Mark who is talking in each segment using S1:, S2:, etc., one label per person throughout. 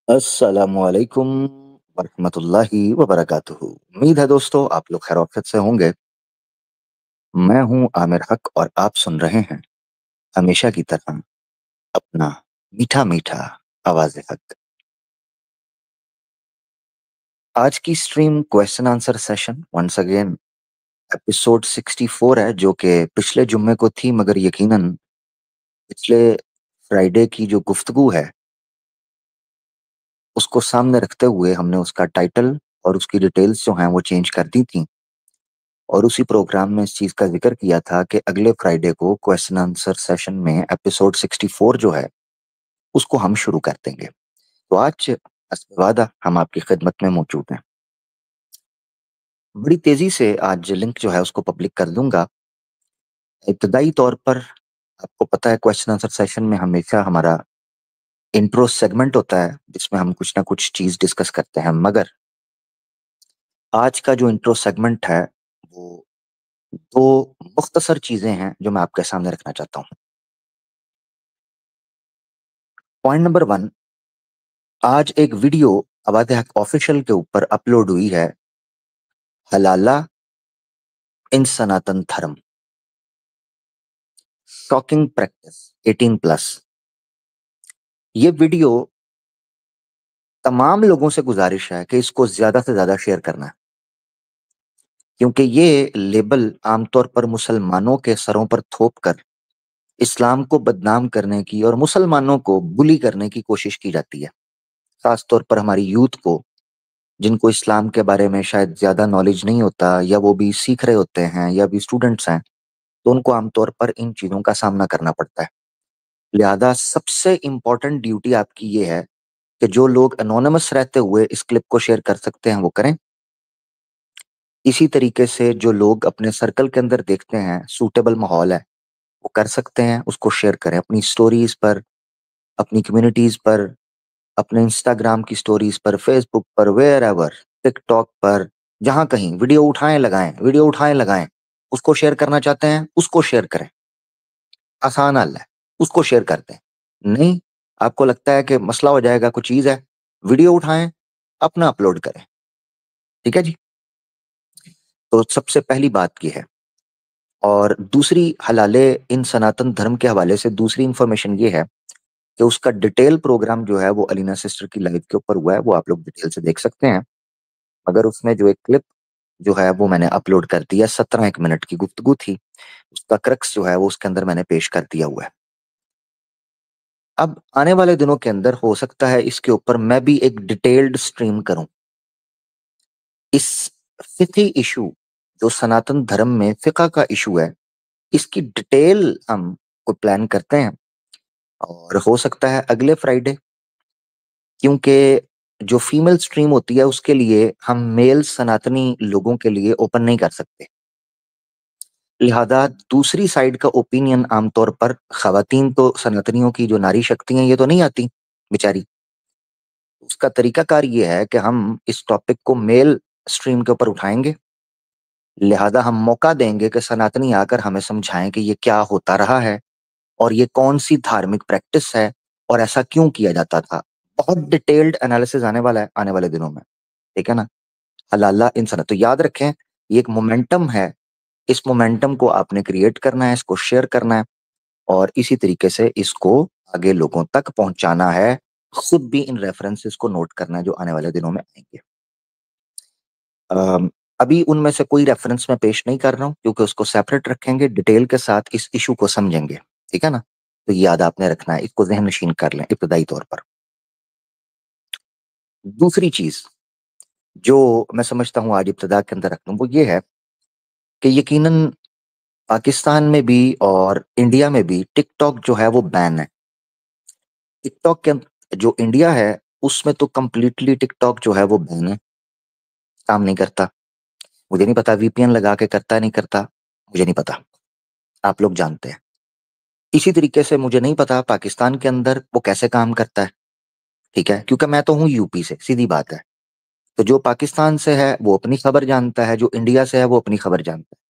S1: अस्सलामुअलैकुम वरहमतुल्लाहि वबरकातुहू। उम्मीद है दोस्तों आप लोग खैर आफियत से होंगे। मैं हूँ आमिर हक और आप सुन रहे हैं हमेशा की तरह अपना मीठा-मीठा आवाज़े हक। आज की stream question answer session once again episode 64 है जो कि पिछले जुम्मे को थी मगर यकीनन पिछले फ्राइडे की जो गुफ्तगू है उसको सामने रखते हुए हमने उसका टाइटल और उसकी डिटेल्स जो हैं वो चेंज कर दी थी। और उसी प्रोग्राम में इस चीज़ का ज़िक्र किया था कि अगले फ्राइडे को क्वेश्चन आंसर सेशन में एपिसोड 64 जो है, उसको हम शुरू कर देंगे। तो आज वादा हम आपकी खिदमत में मौजूद हैं। बड़ी तेज़ी से आज लिंक जो है उसको पब्लिक कर दूँगा। इब्तिदाई तौर पर आपको पता है क्वेश्चन आंसर सेशन में हमेशा हमारा इंट्रो सेगमेंट होता है, जिसमें हम कुछ ना कुछ चीज़ डिस्कस करते हैं। मगर आज का जो इंट्रो सेगमेंट है, वो 2 मुख्तसर चीज़ें हैं जो मैं आपके सामने रखना चाहता हूँ। पॉइंट नंबर 1, आज एक वीडियो अवाद हक ऑफिशियल के ऊपर अपलोड हुई है, हलाला इन सनातन धर्म, शॉकिंग प्रैक्टिस 18 प्लस। ये वीडियो तमाम लोगों से गुजारिश है कि इसको ज़्यादा से ज़्यादा शेयर करना है, क्योंकि ये लेबल आमतौर पर मुसलमानों के सरों पर थोप कर इस्लाम को बदनाम करने की और मुसलमानों को बुली करने की कोशिश की जाती है। ख़ास तौर पर हमारी यूथ को, जिनको इस्लाम के बारे में शायद ज़्यादा नॉलेज नहीं होता या वो भी सीख रहे होते हैं या भी स्टूडेंट्स हैं, तो उनको आमतौर पर इन चीज़ों का सामना करना पड़ता है। लिहाज़ा सबसे इम्पोर्टेंट ड्यूटी आपकी ये है कि जो लोग एनोनिमस रहते हुए इस क्लिप को शेयर कर सकते हैं, वो करें। इसी तरीके से जो लोग अपने सर्कल के अंदर देखते हैं, सूटेबल माहौल है, वो कर सकते हैं, उसको शेयर करें अपनी स्टोरीज़ पर, अपनी कम्युनिटीज़ पर, अपने इंस्टाग्राम की स्टोरीज़ पर, फेसबुक पर, व्हेरेवर, टिकटॉक पर, जहाँ कहीं वीडियो उठाएँ, लगाएँ, वीडियो उठाएँ, लगाएँ। उसको शेयर करना चाहते हैं, उसको शेयर करें। आसान हल है, उसको शेयर कर दें। नहीं, आपको लगता है कि मसला हो जाएगा, कुछ चीज़ है, वीडियो उठाएँ, अपना अपलोड करें। ठीक है जी? तो सबसे पहली बात ये है। और दूसरी हलाले इन सनातन धर्म के हवाले से दूसरी इन्फॉर्मेशन ये है कि उसका डिटेल प्रोग्राम जो है वो अलीना सिस्टर की लाइव के ऊपर हुआ है, वो आप लोग डिटेल से देख सकते हैं। मगर उसमें जो एक क्लिप जो है वो मैंने अपलोड कर दिया, 17 एक मिनट की गुफ्तगू थी। उसका क्रक्स जो है वो उसके अंदर मैंने पेश कर दिया हुआ है। अब आने वाले दिनों के अंदर हो सकता है इसके ऊपर मैं भी एक डिटेल्ड स्ट्रीम करूँ। इस फ़िक़ही इश्यू जो सनातन धर्म में फ़िक़्ह का इश्यू है, इसकी डिटेल हम कोई प्लान करते हैं और हो सकता है अगले फ्राइडे, क्योंकि जो फीमेल स्ट्रीम होती है उसके लिए हम मेल सनातनी लोगों के लिए ओपन नहीं कर सकते। लिहाज़ा दूसरी साइड का ओपिनियन आमतौर पर ख़वातीन तो सनातनियों की जो नारी शक्ति हैं ये तो नहीं आती बेचारी। उसका तरीकाकार ये है कि हम इस टॉपिक को मेल स्ट्रीम के ऊपर उठाएँगे, लिहाज़ा हम मौका देंगे कि सनातनी आकर हमें समझाएँ कि ये क्या होता रहा है और ये कौन-सी धार्मिक प्रैक्टिस है और ऐसा क्यों किया जाता था। बहुत डिटेल्ड एनालिसिस आने वाला है आने वाले दिनों में, ठीक है ना? हलाला इन सनत तो याद रखें, ये एक मोमेंटम है, इस मोमेंटम को आपने क्रिएट करना है, इसको शेयर करना है और इसी तरीके से इसको आगे लोगों तक पहुँचाना है। खुद भी इन रेफरेंसेस को नोट करना है जो आने वाले दिनों में आएँगे। अम, अभी उनमें से कोई रेफरेंस मैं पेश नहीं कर रहा हूँ क्योंकि उसको सेपरेट रखेंगे, डिटेल के साथ इस इश्यू को समझेंगे, ठीक है ना? तो ये याद आपने रखना है, इसको ज़हन-नशीं कर लें इब्तिदाई तौर पर। दूसरी चीज़, जो मैं समझता हूँ आज इब्तिदा के अंदर रख लूँ, वो ये है कि यकीनन पाकिस्तान में भी और इंडिया में भी टिकटॉक जो है वो बैन है। टिकटॉक के जो इंडिया है, उसमें तो कंप्लीटली टिकटॉक जो है वो बैन है, काम नहीं करता। मुझे नहीं पता वीपीएन लगा के करता है, नहीं करता, मुझे नहीं पता, आप लोग जानते हैं। इसी तरीके से मुझे नहीं पता पाकिस्तान के अंदर वो कैसे काम करता है, ठीक है? क्योंकि मैं तो हूँ यूपी से, सीधी बात है। तो जो पाकिस्तान से है, वो अपनी खबर जानता है, जो इंडिया से है, वो अपनी खबर जानता है।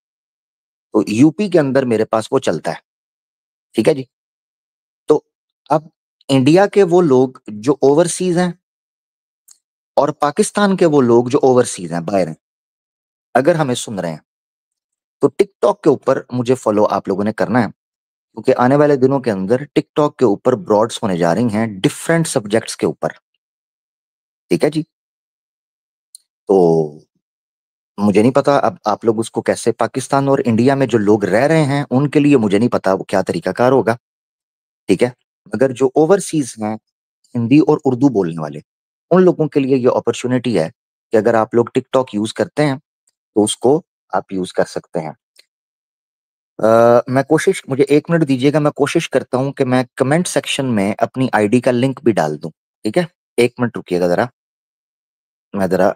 S1: तो यूपी के अंदर मेरे पास वो चलता है, ठीक है जी? तो अब इंडिया के वो लोग जो ओवरसीज़ हैं और पाकिस्तान के वो लोग जो ओवरसीज हैं, बाहर हैं, अगर हमें सुन रहे हैं, तो टिकटॉक के ऊपर मुझे फॉलो आप लोगों ने करना है, क्योंकि आने वाले दिनों के अंदर टिकटॉक के ऊपर ब्रॉड्स होने जा रही हैं डिफरेंट सब्जेक्ट्स के ऊपर। ठीक है जी। तो मुझे नहीं पता अब आप लोग उसको कैसे, पाकिस्तान और इंडिया में जो लोग रह रहे हैं उनके लिए मुझे नहीं पता वो क्या तरीकाकार होगा। ठीक है। मगर जो ओवरसीज हैं, हिंदी और उर्दू बोलने वाले, उन लोगों के लिए ये अपॉर्चुनिटी है कि अगर आप लोग टिकटॉक यूज करते हैं तो उसको आप यूज कर सकते हैं। मैं कोशिश, मुझे 1 मिनट दीजिएगा, मैं कोशिश करता हूँ कि मैं कमेंट सेक्शन में अपनी आईडी का लिंक भी डाल दूं। ठीक है, 1 मिनट रुकिएगा जरा, मैं जरा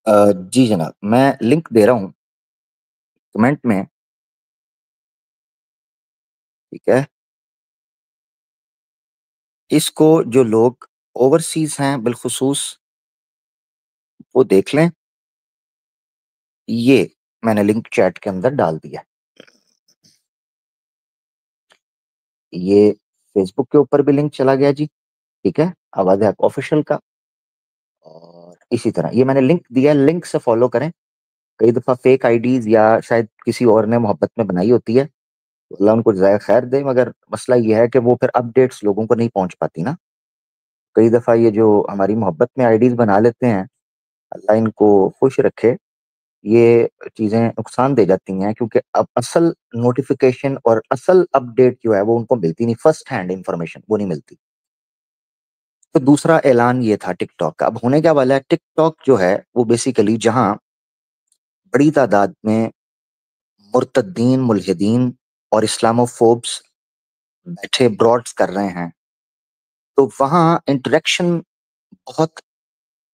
S1: जी जनाब, मैं लिंक दे रहा हूँ कमेंट में। ठीक है, इसको जो लोग ओवरसीज हैं बिलखुसूस वो देख लें। ये मैंने लिंक चैट के अंदर डाल दिया। ये फेसबुक के ऊपर भी लिंक चला गया जी। ठीक है, आवाज है ऑफिशियल का। और इसी तरह ये मैंने लिंक दिया, लिंक से फॉलो करें। कई दफा फेक आईडीज या शायद किसी और ने मोहब्बत में बनाई होती है, तो अल्लाह उनको जज़ाए खैर दे, मगर मसला ये है कि वो फिर अपडेट्स लोगों को नहीं पहुंच पाती ना। कई दफा ये जो हमारी मोहब्बत में आईडीज बना लेते हैं, अल्लाह इनको खुश रखे, ये चीजें नुकसान दे जाती हैं, क्योंकि अब असल नोटिफिकेशन और असल अपडेट जो है वो उनको मिलती नहीं, फर्स्ट हैंड इंफॉर्मेशन वो नहीं मिलती। तो दूसरा ऐलान ये था टिकटॉक का। अब होने क्या वाला है, टिकटॉक जो है वो बेसिकली जहां बड़ी तादाद में मुर्तद्दीन, मुल्हिदीन और इस्लामोफोब्स बैठे ब्रॉड्स कर रहे हैं, तो वहां इंटरेक्शन बहुत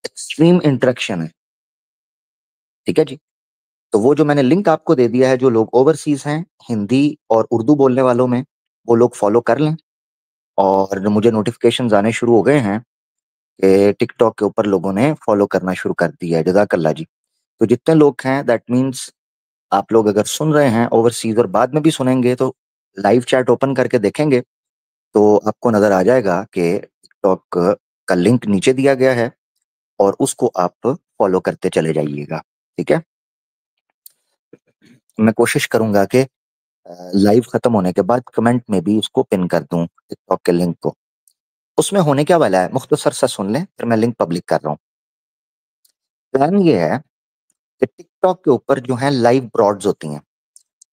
S1: एक्सट्रीम इंटरेक्शन है। ठीक है जी। तो वो जो मैंने लिंक आपको दे दिया है, जो लोग ओवरसीज हैं हिंदी और उर्दू बोलने वालों में, वो लोग फॉलो कर लें। और मुझे नोटिफिकेशंस आने शुरू हो गए हैं कि टिकटॉक के ऊपर लोगों ने फॉलो करना शुरू कर दिया है। जज़ाकल्लाह जी। तो जितने लोग हैं, दैट मीन्स आप लोग अगर सुन रहे हैं ओवरसीज और बाद में भी सुनेंगे, तो लाइव चैट ओपन करके देखेंगे तो आपको नजर आ जाएगा कि टिकटॉक का लिंक नीचे दिया गया है और उसको आप फॉलो करते चले जाइएगा। ठीक है, मैं कोशिश करूंगा कि लाइव खत्म होने के बाद कमेंट में भी उसको पिन कर दूं टिकटॉक के लिंक को। उसमें होने क्या वाला है, मुख्तसर सा सुन लें, फिर मैं लिंक पब्लिक कर रहा हूँ। प्लान ये है कि टिकटॉक के ऊपर जो है लाइव ब्रॉड्स होती हैं,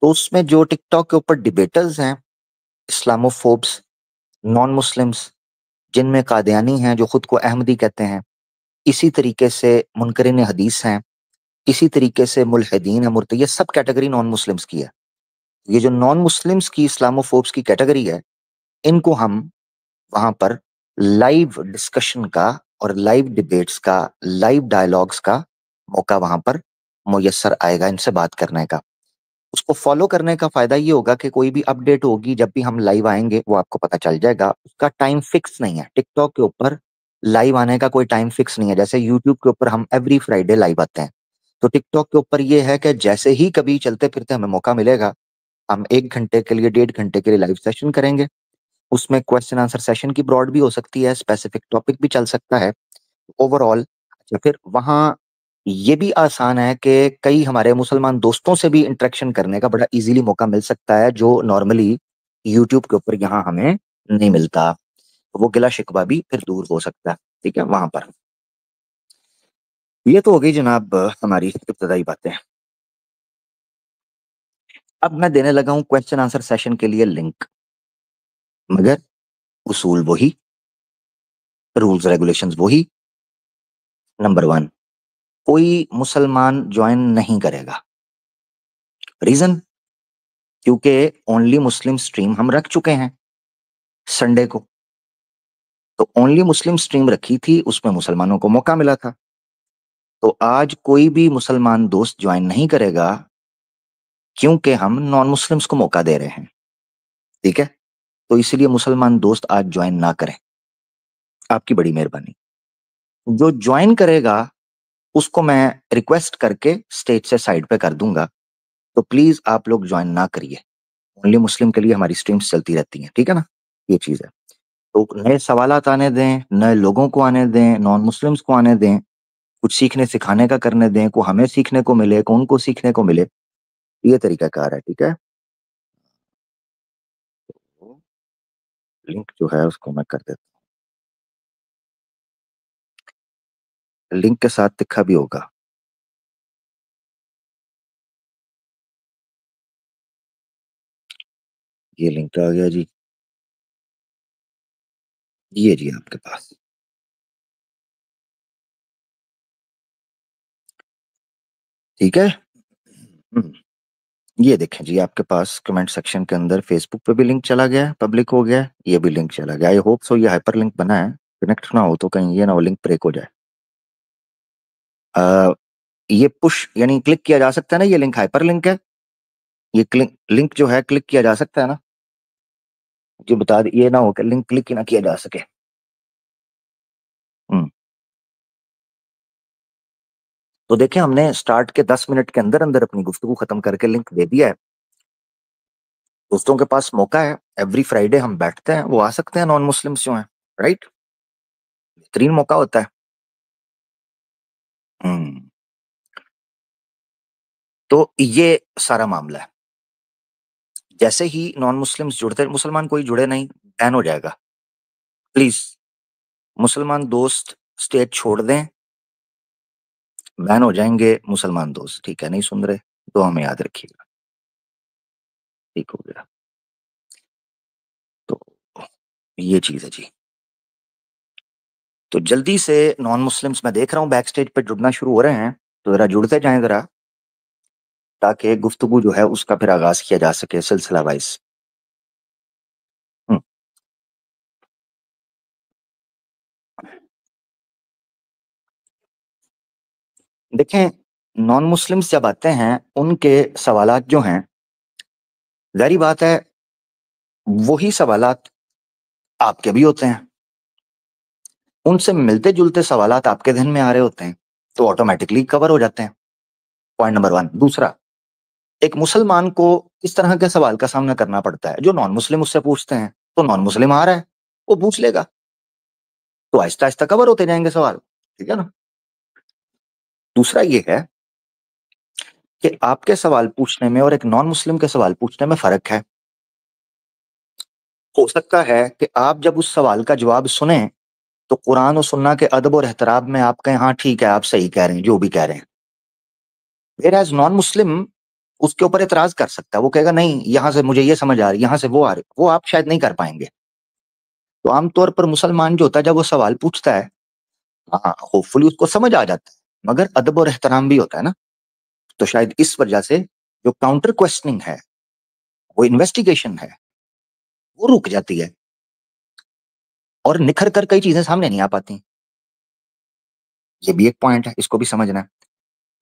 S1: तो उसमें जो टिकटॉक के ऊपर डिबेटर्स हैं, इस्लामोफोब्स, नॉन मुस्लिम्स, जिनमें कादियानी हैं जो खुद को अहमदी कहते हैं, इसी तरीके से मुनकरीन हदीस हैं, इसी तरीके से मुल्हिदीन है, मुर्तद, ये सब कैटेगरी नॉन मुस्लिम्स की है। ये जो नॉन मुस्लिम्स की इस्लामोफोब्स की कैटेगरी है, इनको हम वहां पर लाइव डिस्कशन का और लाइव डिबेट्स का, लाइव डायलॉग्स का मौका वहां पर मुयस्सर आएगा इनसे बात करने का। उसको फॉलो करने का फायदा ये होगा कि कोई भी अपडेट होगी, जब भी हम लाइव आएंगे वो आपको पता चल जाएगा। उसका टाइम फिक्स नहीं है टिकटॉक के ऊपर, लाइव आने का कोई टाइम फिक्स नहीं है। जैसे यूट्यूब के ऊपर हम एवरी फ्राइडे लाइव आते हैं, तो टिकटॉक के ऊपर ये है कि जैसे ही कभी चलते फिरते हमें मौका मिलेगा, हम 1 घंटे के लिए, 1.5 घंटे के लिए लाइव सेशन करेंगे। उसमें क्वेश्चन आंसर सेशन की ब्रॉड भी हो सकती है, स्पेसिफिक टॉपिक भी चल सकता है ओवरऑल। या फिर वहाँ ये भी आसान है कि कई हमारे मुसलमान दोस्तों से भी इंटरेक्शन करने का बड़ा इजीली मौका मिल सकता है, जो नॉर्मली यूट्यूब के ऊपर यहाँ हमें नहीं मिलता। वो गिला शिकवा भी फिर दूर हो सकता है। ठीक है, वहां पर ये तो हो गई जनाब हमारी इब्तदाई बातें। अब मैं देने लगा हूँ क्वेश्चन आंसर सेशन के लिए लिंक, मगर उसूल वही, रूल्स रेगुलेशंस वही। नंबर वन, कोई मुसलमान ज्वाइन नहीं करेगा। रीजन, क्योंकि ओनली मुस्लिम स्ट्रीम हम रख चुके हैं संडे को। तो ओनली मुस्लिम स्ट्रीम रखी थी, उसमें मुसलमानों को मौका मिला था। तो आज कोई भी मुसलमान दोस्त ज्वाइन नहीं करेगा, क्योंकि हम नॉन मुस्लिम्स को मौका दे रहे हैं। ठीक है, तो इसलिए मुसलमान दोस्त आज ज्वाइन ना करें, आपकी बड़ी मेहरबानी। जो ज्वाइन करेगा उसको मैं रिक्वेस्ट करके स्टेज से साइड पे कर दूंगा, तो प्लीज आप लोग ज्वाइन ना करिए। ओनली मुस्लिम के लिए हमारी स्ट्रीम्स चलती रहती हैं, ठीक है ना, ये चीज है। तो नए सवालात आने दें, नए लोगों को आने दें, नॉन मुस्लिम्स को आने दें, कुछ सीखने सिखाने का करने दें, को हमें सीखने को मिले, को उनको सीखने को मिले, ये तरीकाकार है, ठीक है। तो लिंक जो है उसको मैं कर देता हूँ, लिंक के साथ लिखा भी होगा। ये लिंक आ गया जी, ये जी आपके पास, ठीक है। ये देखें जी आपके पास कमेंट सेक्शन के अंदर फेसबुक पे भी लिंक चला गया है, पब्लिक हो गया है, ये भी लिंक चला गया। आई होप सो ये हाइपर लिंक बना है, कनेक्ट ना हो तो कहीं ये ना हो लिंक ब्रेक हो जाए। ये पुश यानी क्लिक किया जा सकता है ना, ये लिंक हाइपर लिंक है, ये लिंक जो है क्लिक किया जा सकता है ना, जो बता दी, ये ना हो कि लिंक क्लिक ही ना किया जा सके। हम्म। तो देखें हमने स्टार्ट के 10 मिनट के अंदर अंदर अपनी गुफ्तगू खत्म करके लिंक दे दिया है। दोस्तों के पास मौका है, एवरी फ्राइडे हम बैठते हैं, वो आ सकते हैं नॉन मुस्लिम्स जो हैं, राइट, बेहतरीन मौका होता है। हम्म। तो ये सारा मामला है। जैसे ही नॉन मुस्लिम्स जुड़ते, मुसलमान कोई जुड़े नहीं, बैन हो जाएगा। प्लीज मुसलमान दोस्त स्टेज छोड़ दें, बैन हो जाएंगे मुसलमान दोस्त, ठीक है, नहीं सुन रहे तो हमें याद रखिएगा, ठीक हो गया। तो ये चीज है जी। तो जल्दी से नॉन मुस्लिम्स मैं देख रहा हूँ बैक स्टेज पे जुड़ना शुरू हो रहे हैं, तो जरा जुड़ते जाएं जरा, ताकि गुफ्तगू जो है उसका फिर आगाज किया जा सके सिलसिला वाइज। देखें, नॉन मुस्लिम्स जब आते हैं उनके सवालात जो हैं, जारी बात है वही सवालात आपके भी होते हैं, उनसे मिलते जुलते सवालात आपके ध्यान में आ रहे होते हैं, तो ऑटोमेटिकली कवर हो जाते हैं। Point number 1। दूसरा, एक मुसलमान को इस तरह के सवाल का सामना करना पड़ता है, जो नॉन मुस्लिम उससे पूछते हैं, तो नॉन मुस्लिम आ रहा है वो पूछ लेगा, तो आहिस्ता आहिस्ता कवर होते जाएंगे सवाल, ठीक है ना। दूसरा ये है कि आपके सवाल पूछने में और एक नॉन मुस्लिम के सवाल पूछने में फर्क है। हो सकता है कि आप जब उस सवाल का जवाब सुने तो कुरान और सुन्ना के अदब और एहतराम में आप कहें हाँ ठीक है आप सही कह रहे हैं जो भी कह रहे हैं, वेयर एज नॉन मुस्लिम उसके ऊपर एतराज कर सकता है, वो कहेगा नहीं यहां से मुझे ये समझ आ रही, यहां से वो आ रही, वो आप शायद नहीं कर पाएंगे। तो आमतौर पर मुसलमान जो होता है जब वो सवाल पूछता है, हाँ होपफुली उसको समझ आ जाता है, मगर अदब और एहतराम भी होता है ना, तो शायद इस वजह से जो काउंटर क्वेश्चनिंग है, वो इन्वेस्टिगेशन है, वो रुक जाती है और निखर कर कई चीजें सामने नहीं आ पाती। ये भी एक पॉइंट है, इसको भी समझना है।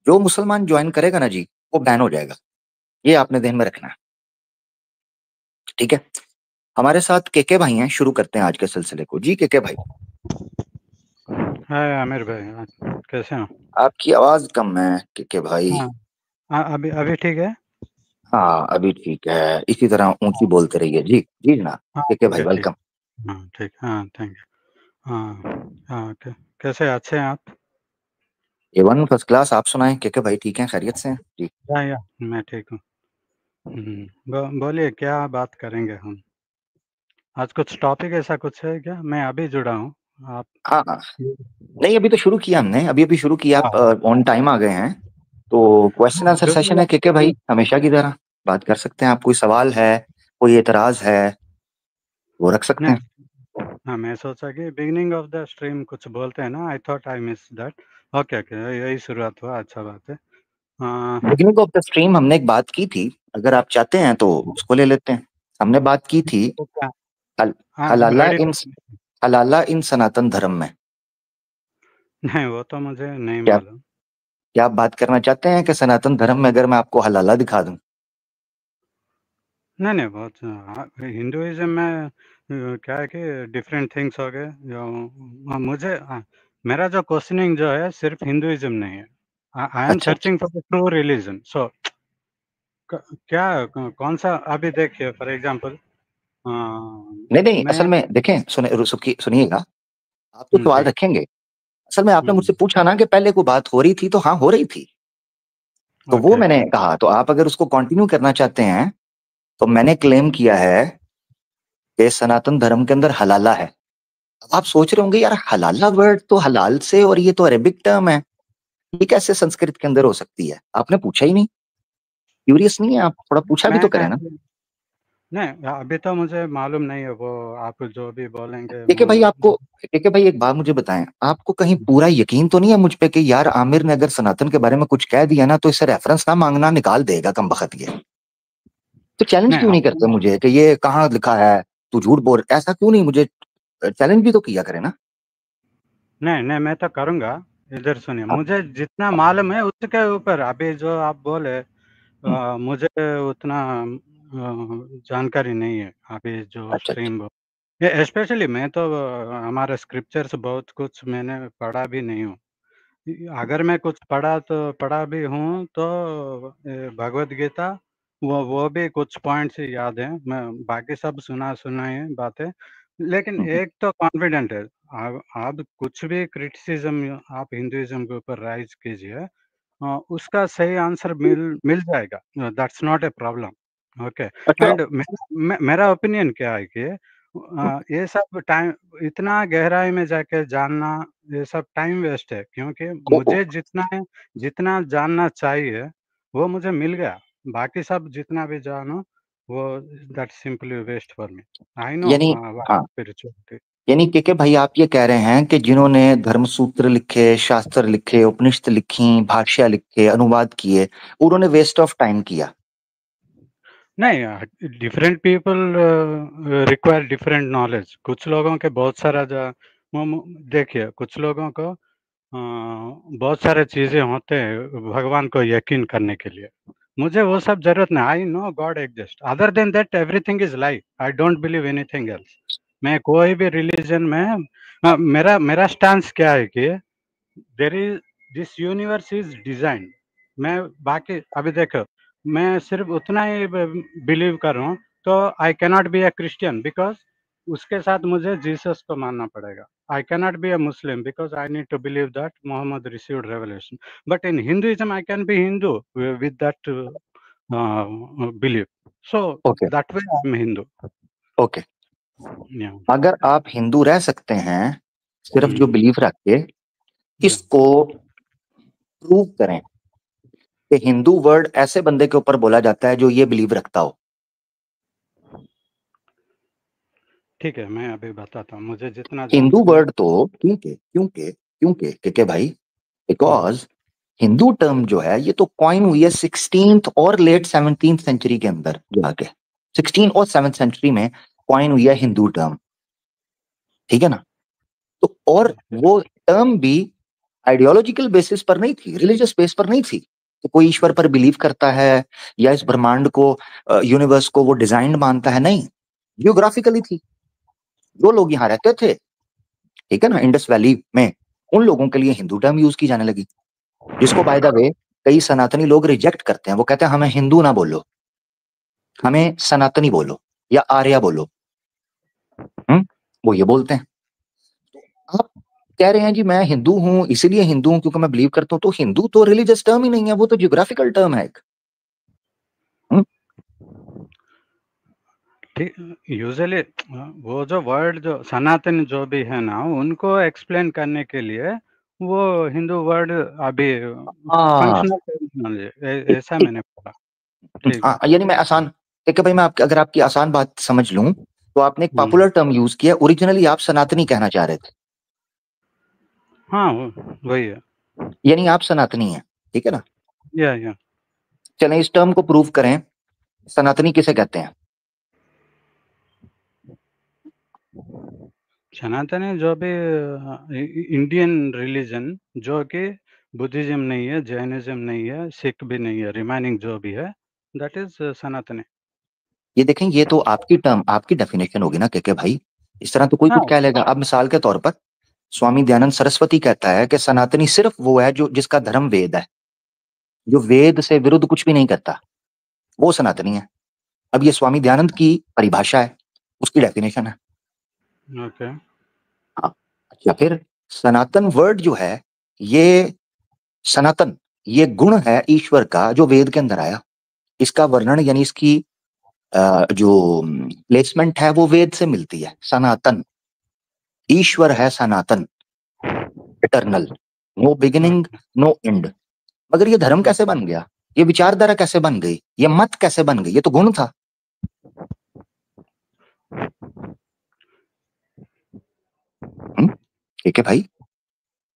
S1: जो मुसलमान ज्वाइन करेगा ना जी, वो बैन हो जाएगा, ये आपने ध्यान में रखना है, ठीक है। हमारे साथ केके भाई हैं, शुरू करते हैं आज के सिलसिले को। जी केके भाई।
S2: हाय आमिर भाई, कैसे हो?
S1: आपकी आवाज कम है केके भाई।
S2: हाँ। अभी अभी ठीक है।
S1: हाँ अभी ठीक है, इसी तरह ऊंची
S2: हाँ।
S1: बोलते रहिए जी। जी जनाब,
S2: हाँ,
S1: केके भाई
S2: ठीक ठीक।
S1: वेलकम।
S2: हाँ ठीक, हाँ थैंक यू। हाँ। हाँ, कैसे अच्छे हैं आप?
S1: A1 फर्स्ट क्लास, आप सुनाएं केके भाई, ठीक है, खैरियत से हैं जी।
S2: या मैं ठीक हूँ। बोलिए क्या बात करेंगे हम? आज कुछ टॉपिक ऐसा कुछ है क्या? मैं अभी जुड़ा हूँ। आप।
S1: हाँ हाँ, नहीं अभी तो शुरू किया हमने, अभी अभी शुरू किया,
S2: हाँ
S1: आप
S2: हाँ।
S1: ऑन टाइम आ गए हैं। तो क्वेश्चन आंसर
S2: दूसरी
S1: सेशन है
S2: बात।
S1: केके भाई, हमेशा की तरह बात कर सकते हैं, आप कोई सवाल है, कोई एतराज है, वो रख सकते हैं।
S2: नहीं। हाँ, मैं सोचा कि बिगिनिंग ऑफ द स्ट्रीम कुछ बोलते हैं ना, I thought I miss that. Okay okay, यही शुरुआत हुआ, अच्छा बात है। हाँ।
S1: बिगिनिंग ऑफ द स्ट्रीम हमने एक बात की थी, अगर आप चाहते हैं तो उसको ले लेते हैं। हमने बात की थी
S2: तो क्या?
S1: हल,
S2: हाँ,
S1: हलाला
S2: रेडी।
S1: इन हलाला इन सनातन धर्म में।
S2: नहीं, वो तो मुझे नहीं
S1: क्या
S2: मालूम।
S1: क्या आप बात करना चाहते हैं कि सनातन धर्म में अगर मैं आपको हलाला दिखा दूं?
S2: नहीं नहीं, बहुत हिंदुइज्म में क्या है कि डिफरेंट थिंग्स हो गए जो मुझे मेरा जो क्वेश्चनिंग जो है सिर्फ हिंदुइज्म नहीं है। आई एम
S1: अच्छा अच्छा।
S2: Searching for the true religion. So क्या कौन सा अभी देखिए फॉर एग्जांपल
S1: नहीं नहीं,
S2: मैं
S1: असल में देखें, सुनिएगा, आप तो सवाल
S2: जी
S1: रखेंगे। असल में आपने मुझसे पूछा ना कि पहले कोई बात हो रही थी, तो हाँ हो रही थी, तो वो
S2: ओके
S1: मैंने कहा। तो आप अगर उसको कंटिन्यू करना चाहते हैं, तो मैंने क्लेम किया है कि सनातन धर्म के अंदर हलाला है। अब आप सोच रहे होंगे, यार हलाला वर्ड तो हलाल से, और ये तो अरेबिक टर्म है, ये कैसे संस्कृत के अंदर हो सकती है? आपने पूछा ही नहीं, क्यूरियस नहीं है आप? थोड़ा पूछा भी
S2: मैं
S1: तो करें ना।
S2: नहीं अभी तो मुझे मालूम नहीं है वो, आप जो भी बोलेंगे
S1: देखिए भाई, आपको, देखिए भाई, एक बात मुझे बताएं, आपको कहीं पूरा यकीन तो नहीं है मुझ पे कि यार आमिर ने अगर सनातन के बारे में कुछ कह दिया ना, तो इससे रेफरेंस ना मांगना, निकाल देगा कम बखत ये? तो चैलेंज
S2: नहीं
S1: क्यों नहीं करते मुझे कि ये कहाँ लिखा है, तू झूठ बोल, ऐसा क्यों नहीं? मुझे चैलेंज भी तो किया करे ना।
S2: नहीं नहीं मैं तो करूँगा। इधर सुनिए,
S1: आप,
S2: मुझे जितना मालूम है उसके ऊपर अभी जो आप बोले
S1: हम्म,
S2: मुझे उतना जानकारी नहीं है अभी जो
S1: अच्छा अच्छा।
S2: स्ट्रीम। ये स्पेशली मैं तो हमारे स्क्रिप्चर्स बहुत कुछ मैंने पढ़ा भी नहीं हूँ। अगर मैं कुछ पढ़ा तो पढ़ा भी हूँ तो भगवत गीता, वो भी कुछ पॉइंट्स ही याद है। मैं बाकी सब सुना सुना है बातें। लेकिन
S1: हम्म,
S2: एक तो कॉन्फिडेंट है, आप कुछ भी क्रिटिसिज्म आप हिंदुइज्म के ऊपर राइज कीजिए, उसका सही आंसर मिल मिल जाएगा। That's not a problem. Okay.
S1: अच्छा।
S2: एंड मेरा ओपिनियन क्या है कि
S1: हम्म,
S2: ये सब टाइम इतना गहराई में जाके जानना, ये सब टाइम वेस्ट है, क्योंकि
S1: ओ, ओ,
S2: मुझे जितना जानना चाहिए वो मुझे मिल गया। बाकी सब जितना भी जानो वो that's simply waste for me. I know
S1: यानी,
S2: व्हाट
S1: हाँ,
S2: स्पिरिचुअलिटी।
S1: यानी के भाई, आप ये कह रहे हैं कि जिन्होंने धर्म सूत्र लिखे, शास्त्र लिखे, उपनिषद लिखी, भाष्य लिखे, अनुवाद किए, उन्होंने वेस्ट ऑफ टाइम किया?
S2: नहीं, different people require different knowledge. कुछ लोगों के बहुत सारा देखिए कुछ लोगों को बहुत सारे चीजें होते हैं भगवान को यकीन करने के लिए। मुझे वो सब जरूरत नहीं। I know God exist, other than that everything is life. I don't believe anything else. मैं कोई भी रिलीजन में मेरा मेरा स्टांस क्या है कि there is this universe is design. मैं बाकी अभी देखो, मैं सिर्फ उतना ही बिलीव कर रहा हूँ, तो I cannot be a Christian because उसके साथ मुझे जीसस को मानना पड़ेगा। I cannot be a Muslim because I need to believe that Muhammad received revelation. But in Hinduism I can be Hindu with that believe. So
S1: okay
S2: that way I am Hindu.
S1: Okay. अगर आप हिंदू रह सकते हैं सिर्फ जो बिलीफ रख के, इसको प्रूव करें कि हिंदू वर्ड ऐसे बंदे के ऊपर बोला जाता है जो ये बिलीव रखता हो।
S2: ठीक है, मैं अभी बताता हूँ मुझे जितना
S1: हिंदू
S2: जानकारी।
S1: वर्ड तो, क्योंकि क्योंकि क्योंकि के भाई, बिकॉज हिंदू टर्म जो है ये तो कॉइन हुई है 16th और लेट 17th सेंचुरी के अंदर जाके। 16 और 7th सेंचुरी में कॉइन हुई है हिंदू टर्म, ठीक है ना? तो और वो टर्म भी आइडियोलॉजिकल बेसिस पर नहीं थी, रिलीजियस बेस पर नहीं थी। तो कोई ईश्वर पर बिलीव करता है या इस ब्रह्मांड को, यूनिवर्स को वो डिजाइंड मानता है, नहीं। जियोग्राफिकली थी। जो लोग यहाँ रहते थे, ठीक है ना, इंडस वैली में, उन लोगों के लिए हिंदू टर्म यूज की जाने लगी, जिसको बाय द वे कई सनातनी लोग रिजेक्ट करते हैं। वो कहते हैं हमें हिंदू ना बोलो, हमें सनातनी बोलो या आर्या बोलो। वो ये बोलते हैं। आप कह रहे हैं जी मैं हिंदू हूं, इसीलिए हिंदू हूं क्योंकि मैं बिलीव करता हूं, तो हिंदू तो रिलीजियस टर्म ही नहीं है, वो तो जियोग्राफिकल टर्म है एक। हम्म,
S2: ठीक। यूजुअली वो जो वर्ड जो सनातन जो भी है ना, उनको एक्सप्लेन करने के लिए वो हिंदू वर्ड अभी
S1: हाँ,
S2: फंक्शनल टेक्नोलॉजी ऐसा
S1: ठीक।
S2: मैंने पढ़ा। ठीक है।
S1: हाँ, यानी मैं आसान, ठीक है भाई, मैं आपकी, अगर आपकी आसान बात समझ लूं, तो आपने एक
S2: हम्म।
S1: पॉपुलर टर्म यूज किया, ओरिजिनली आप सनातनी कहना चाह रहे थे।
S2: हाँ वही है।
S1: यानी आप सनातनी हैं, ठीक है ना?
S2: या
S1: चलें इस टर्म को प्रूव करें, सनातनी किसे कहते हैं?
S2: सनातन जो भी इंडियन रिलीजन, जो कि बुद्धिज्म नहीं है, जैनिज्म नहीं है, सिख भी नहीं है, रिमाइनिंग जो भी है दैट इज सनातन।
S1: ये देखें, ये तो आपकी टर्म, आपकी डेफिनेशन होगी ना के भाई। इस तरह तो कोई कुछ
S2: हाँ
S1: कह लेगा। अब मिसाल के तौर पर स्वामी दयानंद सरस्वती कहता है कि सनातनी सिर्फ वो है जो जिसका धर्म वेद है, जो वेद से विरुद्ध कुछ भी नहीं करता, वो सनातनी है। अब ये स्वामी दयानंद की परिभाषा है, उसकी डेफिनेशन है।
S2: ओके।
S1: हाँ। अच्छा, फिर सनातन वर्ड जो है, ये सनातन, ये गुण है ईश्वर का जो वेद के अंदर आया। इसका वर्णन यानी इसकी जो प्लेसमेंट है वो वेद से मिलती है। सनातन, ईश्वर है सनातन, eternal, no beginning no end. मगर ये धर्म कैसे बन गया, ये विचारधारा कैसे बन गई, ये मत कैसे बन गई? ये तो गुण था। ठीक है भाई,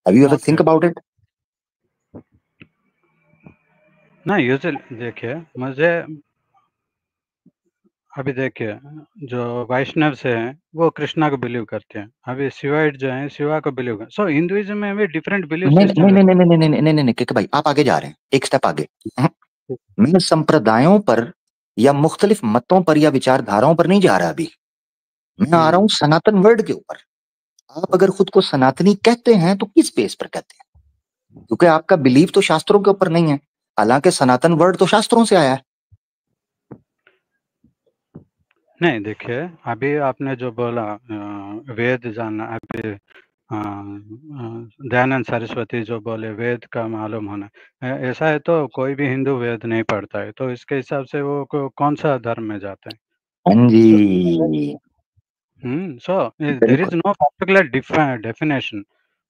S1: have you ever
S2: okay.
S1: Think about it?
S2: नहीं, यूजुअली देखिए, मुझे अभी देखिए, जो वैष्णव से हैं वो कृष्णा को बिलीव करते हैं, अभी शिवाइट जो है शिवा को बिलीव करते हैं। सो हिंदुइज्म में भी डिफरेंट बिलीव
S1: नहीं
S2: सिस्टम
S1: नहीं
S2: है।
S1: नहीं नहीं नहीं नहीं नहीं नहीं नहीं, के भाई आप आगे जा रहे हैं, एक स्टेप आगे। मैं संप्रदायों पर या मुख्तलिफ मतों पर या विचारधाराओं पर नहीं जा रहा अभी, मैं आ रहा हूं सनातन वर्ड के ऊपर। आप अगर खुद को सनातनी कहते हैं तो किस बेस पर कहते हैं? क्योंकि आपका बिलीव तो शास्त्रों के ऊपर नहीं है, हालांकि सनातन वर्ड तो शास्त्रों से आया है।
S2: नहीं, देखिए, अभी आपने जो बोला वेद जानना, अभी दयानंद सरस्वती जो बोले वेद का मालूम होना, ऐसा है तो कोई भी हिंदू वेद नहीं पढ़ता है, तो इसके हिसाब से वो कौन सा धर्म में जाते हैं?
S1: हाँ
S2: सो
S1: जी,
S2: सो देर
S1: बिल्कुल।
S2: Is no particular definition.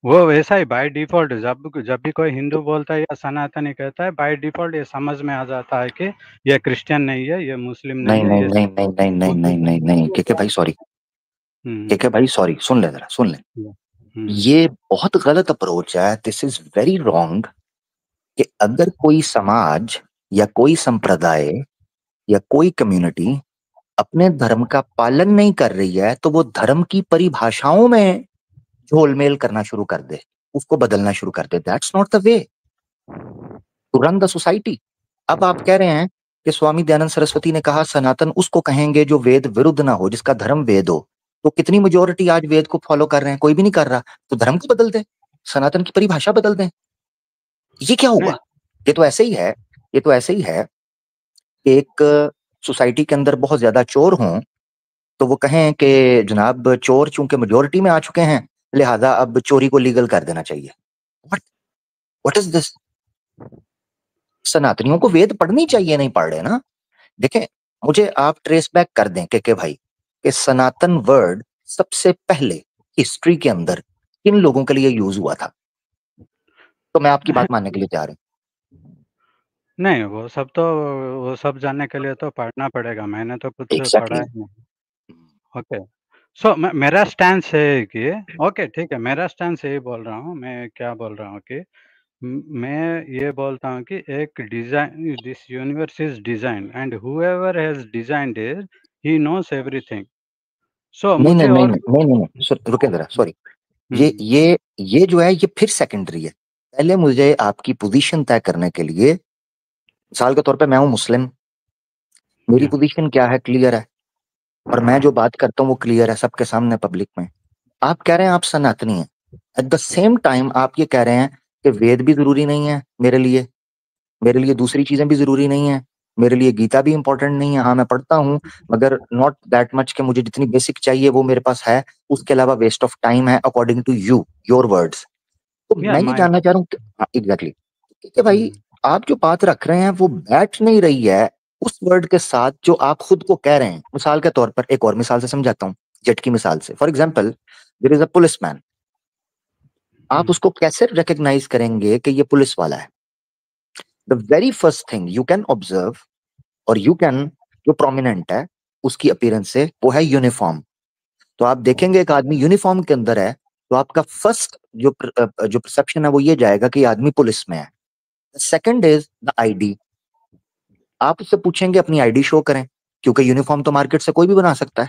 S2: वो वैसा ही बाय डिफॉल्ट, जब जब भी कोई हिंदू बोलता है या सनातनी कहता है, बाय डिफॉल्ट ये समझ में आ जाता है कि ये क्रिश्चियन नहीं है, ये मुस्लिम नहीं
S1: नहीं
S2: है,
S1: नहीं
S2: ये
S1: नहीं नहीं नहीं नहीं नहीं नहीं नहीं, के भाई सॉरी,
S2: हम्म
S1: के भाई सॉरी, सुन ले जरा, सुन ले।
S2: हम्म
S1: ये बहुत गलत अप्रोच है, दिस इज वेरी रॉन्ग। कि अगर कोई समाज या कोई संप्रदाय या कोई कम्युनिटी अपने धर्म का पालन नहीं कर रही है तो वो धर्म की परिभाषाओं में झोलमेल करना शुरू कर दे, उसको बदलना शुरू कर दे। That's not the way to run the society. अब आप कह रहे हैं कि स्वामी दयानंद सरस्वती ने कहा सनातन उसको कहेंगे जो वेद विरुद्ध ना हो, जिसका धर्म वेद हो। तो कितनी मेजोरिटी आज वेद को फॉलो कर रहे हैं? कोई भी नहीं कर रहा। तो धर्म को बदल दें, सनातन की परिभाषा बदल दें, ये क्या
S2: नहीं।
S1: हुआ? ये तो ऐसे ही है, ये तो ऐसे ही है कि एक सोसाइटी के अंदर बहुत ज्यादा चोर हों तो वो कहें कि जनाब चोर चूंकि मेजोरिटी में आ चुके हैं, लिहाजा अब चोरी को लीगल कर देना चाहिए। What what is this? सनातनियों को वेद पढ़नी चाहिए, नहीं पढ़ रहे ना। देखें, मुझे आप ट्रेस बैक कर दें के भाई कि सनातन वर्ड सबसे पहले हिस्ट्री के अंदर किन लोगों के लिए यूज हुआ था, तो मैं आपकी बात मानने के लिए तैयार हूं।
S2: नहीं, वो सब जानने के लिए तो पढ़ना पड़ेगा, मैंने तो कुछ पढ़ा
S1: एग्जैक्टली।
S2: ही नहीं। ओके। सो मेरा स्टैंस है कि ओके, ठीक है, मेरा स्टैंस यही बोल रहा हूँ, मैं क्या बोल रहा हूँ कि मैं ये बोलता हूँ कि एक design, this universe is design and whoever has designed it, he knows everything. So
S1: नहीं नहीं
S2: मुझे
S1: नहीं
S2: और
S1: नहीं नहीं नहीं, नहीं। रुके जरा, सॉरी। ये
S2: हम्म,
S1: ये ये जो है ये फिर सेकेंडरी है। पहले मुझे आपकी पोजीशन तय करने के लिए, मिसाल के तौर पे मैं हूं मुस्लिम, मेरी
S2: या
S1: पोजीशन क्या है क्लियर है, और मैं जो बात करता हूँ वो क्लियर है सबके सामने पब्लिक में। आप कह रहे हैं आप सनातनी हैं, एट द सेम टाइम आप ये कह रहे हैं कि वेद भी जरूरी नहीं है मेरे लिए, मेरे लिए दूसरी चीजें भी जरूरी नहीं है, मेरे लिए गीता भी इंपॉर्टेंट नहीं है। हाँ मैं पढ़ता हूँ, मगर नॉट दैट मच कि मुझे जितनी बेसिक चाहिए वो मेरे पास है, उसके अलावा वेस्ट ऑफ टाइम है according to you, your words. तो
S2: या
S1: मैं ये
S2: माय
S1: जानना चाह रहा हूँ एग्जैक्टली कि भाई आप जो बात रख रहे हैं वो बैठ नहीं रही है उस वर्ड के साथ जो आप खुद को कह रहे हैं। मिसाल के तौर पर एक और मिसाल से समझाता हूँ, जेट की मिसाल से। For example, there is a policeman, आप उसको कैसे रिकग्नाइज करेंगे कि ये पुलिस वाला है? The very first thing you can observe और यू कैन, जो प्रोमिनेंट है उसकी अपीयरेंस से, वो है यूनिफॉर्म। तो आप देखेंगे एक आदमी यूनिफॉर्म के अंदर है तो आपका फर्स्ट जो परसेप्शन है वो ये जाएगा कि ये आदमी पुलिस में है। Second is the ID. आप उससे पूछेंगे अपनी आईडी शो करें, क्योंकि यूनिफॉर्म तो मार्केट से कोई भी बना सकता है,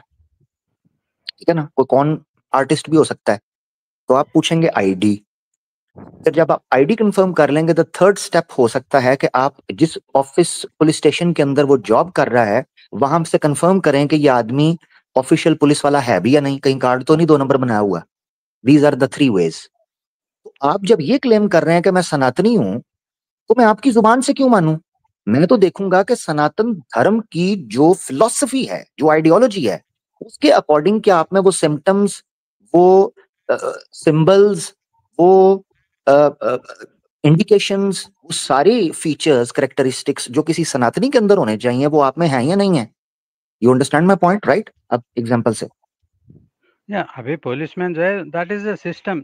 S1: ठीक है ना, कोई कौन आर्टिस्ट भी हो सकता है। तो आप पूछेंगे आईडी। फिर जब आप आईडी कंफर्म कर लेंगे तो थर्ड स्टेप हो सकता है कि आप जिस ऑफिस पुलिस स्टेशन के अंदर वो जॉब कर रहा है वहां से कंफर्म करें कि ये आदमी ऑफिशियल पुलिस वाला है भी या नहीं, कहीं कार्ड तो नहीं दो नंबर बनाया हुआ। These are the 3 ways। तो आप जब ये क्लेम कर रहे हैं कि मैं सनातनी हूं, तो मैं आपकी जुबान से क्यों मानूं? मैं तो देखूंगा कि सनातन धर्म की जो फिलॉसफी है, जो आइडियोलॉजी है, उसके अकॉर्डिंग क्या आप में वो सिम्टम्स, वो सिंबल्स, वो इंडिकेशंस, वो सारे फीचर्स, कैरेक्टरिस्टिक्स जो किसी सनातनी के अंदर होने चाहिए, वो आप में है या नहीं है? You understand my point, right? अब एग्जाम्पल से
S2: या अभी पुलिसमैन जो है that is the system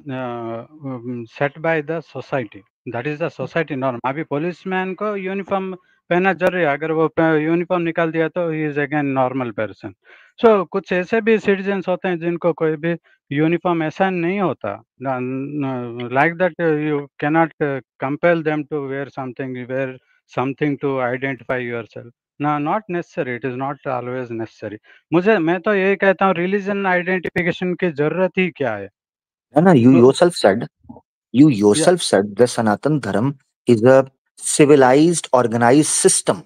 S2: set by the society, that is the society norm. अभी पुलिसमैन को यूनिफॉर्म पहनना जरूरी है, अगर वो यूनिफॉर्म निकाल दिया तो he is again normal person. So कुछ ऐसे भी सिटीजन्स होते हैं जिनको कोई भी यूनिफॉर्म ऐसा नहीं होता, like that you cannot compel them to wear something to identify yourself. ना, not necessary, it is not always necessary. मैं तो यही कहता हूँ, रिलीजन आइडेंटिफिकेशन की जरूरत ही क्या है?
S1: है ना, यू
S2: वो
S1: योरसेल्फ सेड, you
S2: या
S1: yourself said the Sanatan Dharma is a civilized, organized system,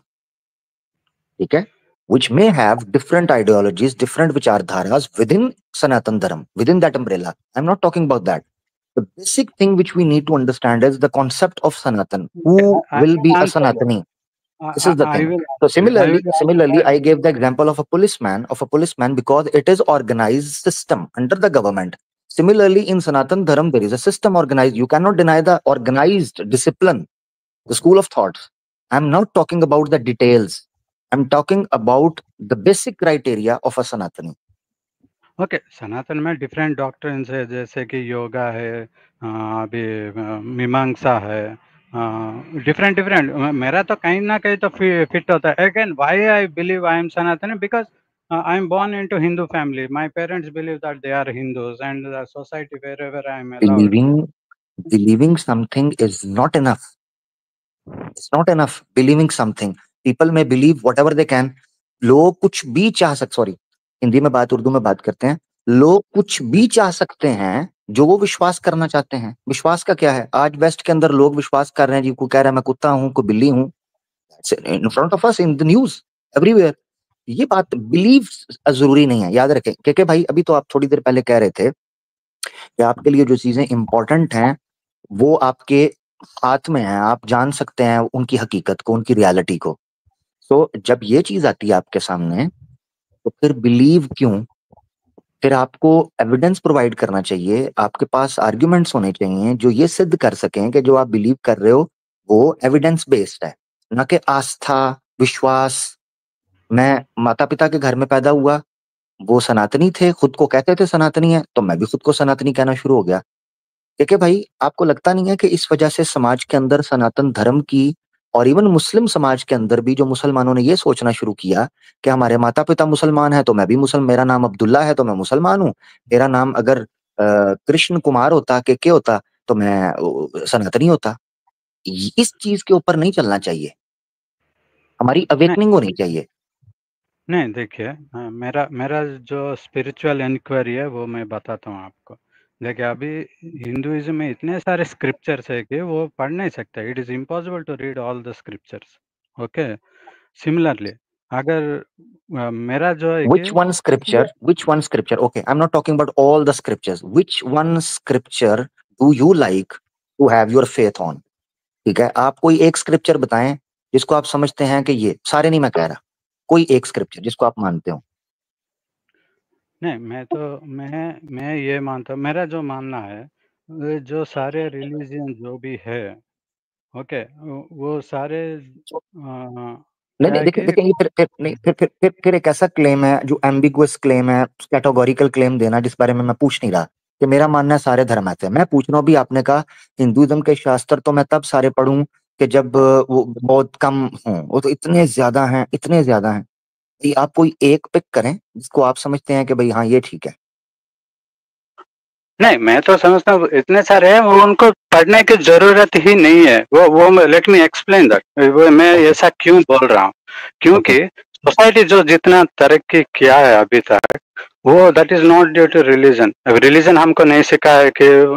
S1: ठीक है, which may have different ideologies, different vichardharas within Sanatan Dharma, within that umbrella. I'm not talking about that. The basic thing which we need to understand is the concept of Sanatan. Who
S2: I
S1: will be
S2: will
S1: a
S2: answer you,
S1: Sanatani? This is the
S2: I
S1: thing.
S2: Will
S1: So
S2: answer you, I will
S1: similarly,
S2: answer.
S1: I gave the example of a policeman because it is organized system under the government. Similarly, in Sanatan Dharma, there is a system organized. You cannot deny the organized discipline, the school of thoughts. I'm not talking about the details. I'm talking about the basic criteria of a Sanatani.
S2: Okay, Sanatan में different doctrines है, जैसे कि योगा है, अभी मीमांसा है, different different. मेरा तो कहीं ना कहीं तो फिट होता है। Again why I believe I am Sanatan, because I am born into Hindu family. My parents believe that they are Hindus, and the society wherever I am allowed.
S1: Believing something is not enough. It's not enough believing something. People may believe whatever they can. लोग कुछ भी चाह सकते, sorry, Hindi में बात, उर्दू में बात करते हैं। लोग कुछ भी चाह सकते हैं जो वो विश्वास करना चाहते हैं। विश्वास का क्या है? आज वेस्ट के अंदर लोग विश्वास कर रहे हैं जी, को कह रहा है मैं कुत्ता हूं, को बिल्ली हूं, in front of us, in the news, everywhere. ये बात बिलीव जरूरी नहीं है, याद रखें। क्योंकि भाई अभी तो आप थोड़ी देर पहले कह रहे थे कि आपके लिए जो चीजें इंपॉर्टेंट हैं वो आपके हाथ में है, आप जान सकते हैं उनकी हकीकत को, उनकी रियलिटी को। तो जब ये चीज आती है आपके सामने, तो फिर बिलीव क्यों? फिर आपको एविडेंस प्रोवाइड करना चाहिए, आपके पास आर्ग्यूमेंट्स होने चाहिए जो ये सिद्ध कर सकें कि जो आप बिलीव कर रहे हो वो एविडेंस बेस्ड है, ना कि आस्था, विश्वास। मैं माता पिता के घर में पैदा हुआ, वो सनातनी थे, खुद को कहते थे सनातनी है, तो मैं भी खुद को सनातनी कहना शुरू हो गया। देखिए भाई, आपको लगता नहीं है कि इस वजह से समाज के अंदर सनातन धर्म की, और इवन मुस्लिम समाज के अंदर भी जो मुसलमानों ने ये सोचना शुरू किया कि हमारे माता पिता मुसलमान है तो मैं भी मुसलमान, मेरा नाम अब्दुल्ला है तो मैं मुसलमान हूँ, मेरा नाम अगर कृष्ण कुमार होता, के होता, तो मैं सनातनी होता। इस चीज के ऊपर नहीं चलना चाहिए, हमारी
S2: नहीं,
S1: अवेकनिंग होनी चाहिए।
S2: नहीं, देखिए, मेरा मेरा जो स्पिरिचुअल इंक्वायरी है वो मैं बताता हूँ आपको। देखिए, अभी हिंदुइज्म में इतने सारे स्क्रिप्चर्स है कि वो पढ़ नहीं सकते। It is impossible to read all the scriptures. Okay, similarly अगर मेरा जो है कि
S1: Which one scripture? Okay, I'm not talking about all the scriptures. Which one scripture do you like to have your faith on? ठीक है, आप कोई एक स्क्रिप्चर बताएं जिसको आप समझते हैं कि ये, सारे नहीं मैं कह रहा, कोई एक स्क्रिप्चर जिसको आप मानते हो।
S2: नहीं, मैं ये मानता हूँ, मेरा जो मानना है, जो सारे रिलीजन जो भी है, ओके, वो सारे
S1: नहीं
S2: क्या
S1: नहीं,
S2: है
S1: देखिए
S2: कि
S1: देखिए, ये फिर नहीं, फिर एक ऐसा क्लेम है जो एम्बिगुअस क्लेम है, कैटेगोरिकल क्लेम देना, जिस बारे में मैं पूछ नहीं रहा कि मेरा मानना है सारे धर्म ऐसे हैं। मैं पूछ रहा हूँ भी, आपने कहा हिंदुइज्म के शास्त्र तो मैं तब सारे पढ़ूं कि जब वो बहुत कम हों, वो तो इतने ज्यादा हैं, इतने ज्यादा हैं। ये आप कोई एक पिक करें जिसको आप समझते हैं कि भाई हाँ ये ठीक है।
S2: नहीं, मैं तो समझता हूँ इतने सारे हैं, वो उनको पढ़ने की ज़रूरत ही नहीं है। वो लेट मी एक्सप्लेन दैट, वो मैं
S1: ओके
S2: ऐसा क्यों बोल रहा हूँ,
S1: ओके।
S2: क्योंकि सोसाइटी जो जितना तरक्की किया है अभी तक, वो that is not due to religion. अब रिलीजन हमको नहीं सिखाया है कि